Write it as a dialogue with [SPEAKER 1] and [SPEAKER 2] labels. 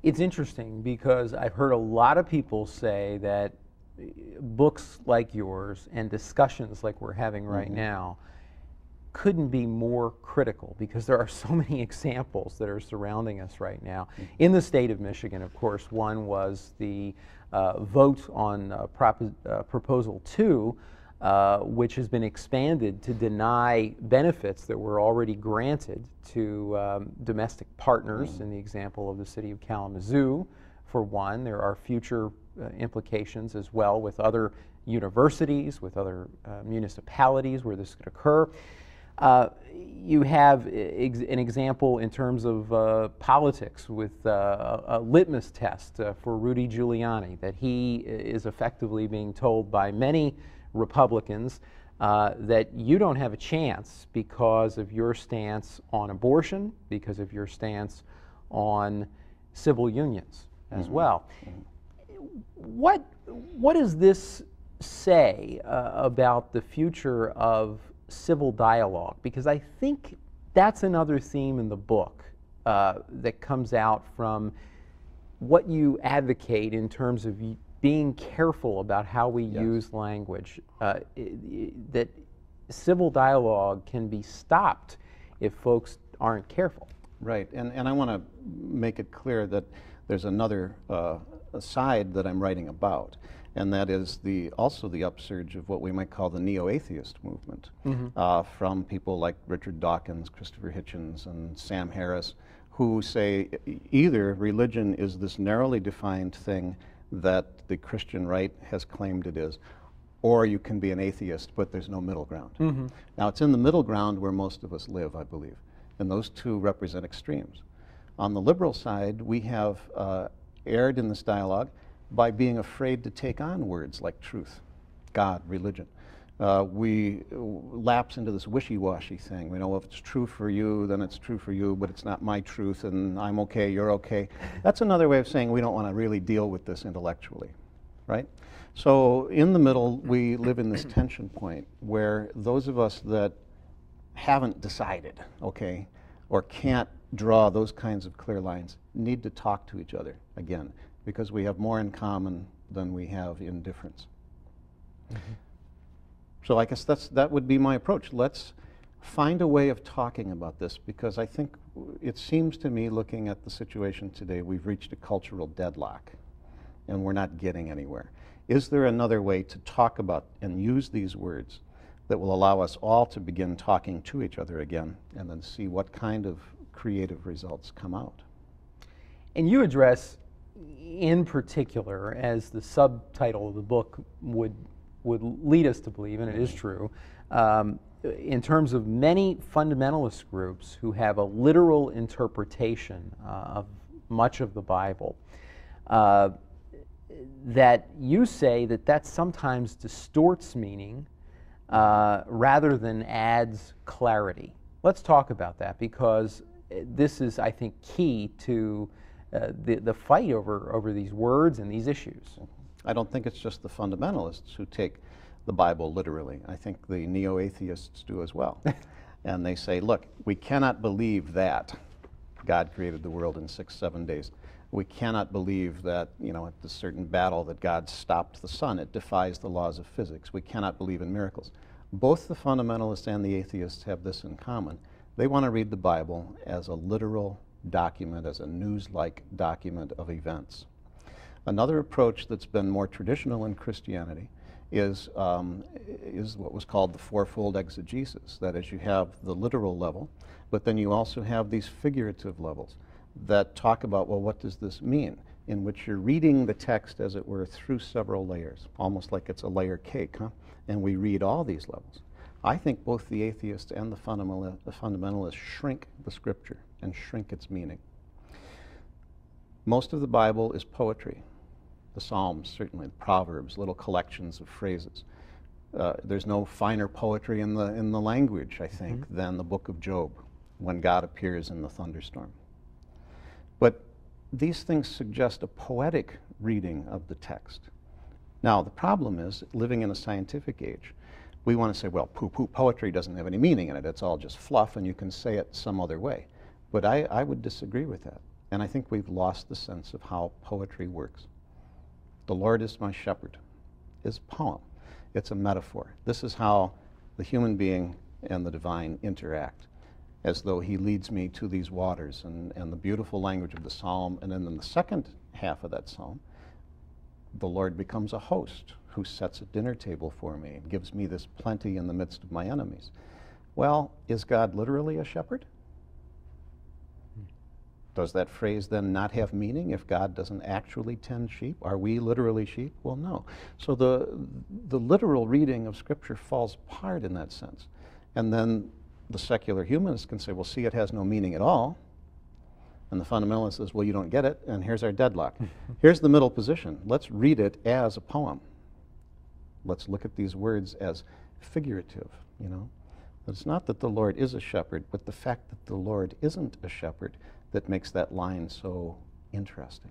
[SPEAKER 1] It's interesting because I've heard a lot of people say that books like yours and discussions like we're having right now couldn't be more critical, because there are so many examples that are surrounding us right now. In the state of Michigan, of course, one was the vote on Proposal 2, which has been expanded to deny benefits that were already granted to domestic partners, in the example of the city of Kalamazoo, for one. There are future implications as well with other universities, with other municipalities where this could occur. You have an example in terms of politics with a litmus test for Rudy Giuliani, that he is effectively being told by many Republicans that you don't have a chance because of your stance on abortion, because of your stance on civil unions as well. What does this say about the future of civil dialogue? Because I think that's another theme in the book that comes out from what you advocate in terms of being careful about how we use language, that civil dialogue can be stopped if folks aren't careful.
[SPEAKER 2] Right, and I want to make it clear that there's another side that I'm writing about, and that is also the upsurge of what we might call the neo-atheist movement, from people like Richard Dawkins, Christopher Hitchens, and Sam Harris, who say either religion is this narrowly defined thing that the Christian right has claimed it is, or you can be an atheist, but there's no middle ground. Now, it's in the middle ground where most of us live, I believe, and those two represent extremes. On the liberal side, we have erred in this dialogue by being afraid to take on words like truth, God, religion. We lapse into this wishy-washy thing. We know if it's true for you, then it's true for you, but it's not my truth, and I'm okay, you're okay. That's another way of saying we don't want to really deal with this intellectually, right? So in the middle, we live in this tension point where those of us that haven't decided, okay, or can't draw those kinds of clear lines need to talk to each other again, because we have more in common than we have in difference. So I guess that would be my approach. Let's find a way of talking about this, because I think it seems to me, looking at the situation today, we've reached a cultural deadlock and we're not getting anywhere. Is there another way to talk about and use these words that will allow us all to begin talking to each other again, and then see what kind of creative results come out?
[SPEAKER 1] And you address in particular, as the subtitle of the book would lead us to believe, and it is true, in terms of many fundamentalist groups who have a literal interpretation of much of the Bible, that you say that sometimes distorts meaning rather than adds clarity. Let's talk about that, because this is, I think, key to the fight over these words and these issues.
[SPEAKER 2] I don't think it's just the fundamentalists who take the Bible literally. I think the neo-atheists do as well. And they say, look, we cannot believe that God created the world in 6-7 days. We cannot believe that, you know, at this certain battle that God stopped the sun. It defies the laws of physics. We cannot believe in miracles. Both the fundamentalists and the atheists have this in common. They want to read the Bible as a literal document, as a news-like document of events. Another approach that's been more traditional in Christianity is what was called the fourfold exegesis. That is, you have the literal level, but then you also have these figurative levels that talk about, well, what does this mean? In which you're reading the text, as it were, through several layers, almost like it's a layer cake, huh? And we read all these levels. I think both the atheists and the fundamentalists shrink the Scripture and shrink its meaning. Most of the Bible is poetry. The Psalms, certainly, the Proverbs, little collections of phrases. There's no finer poetry in the language, I think, than the book of Job, when God appears in the thunderstorm. But these things suggest a poetic reading of the text. Now, the problem is, living in a scientific age, we want to say, well, poo-poo, poetry doesn't have any meaning in it. It's all just fluff, and you can say it some other way. But I would disagree with that. And I think we've lost the sense of how poetry works. The Lord is my shepherd is a poem. It's a metaphor. This is how the human being and the divine interact, as though he leads me to these waters, and the beautiful language of the psalm. And then in the second half of that psalm, the Lord becomes a host who sets a dinner table for me and gives me this plenty in the midst of my enemies. Well, is God literally a shepherd? Does that phrase then not have meaning if God doesn't actually tend sheep? Are we literally sheep? Well, no. So the literal reading of Scripture falls apart in that sense. And then the secular humanist can say, well, see, it has no meaning at all. And the fundamentalist says, well, you don't get it, and here's our deadlock. Here's the middle position. Let's read it as a poem. Let's look at these words as figurative, you know. It's not that the Lord is a shepherd, but the fact that the Lord isn't a shepherd that makes that line so interesting.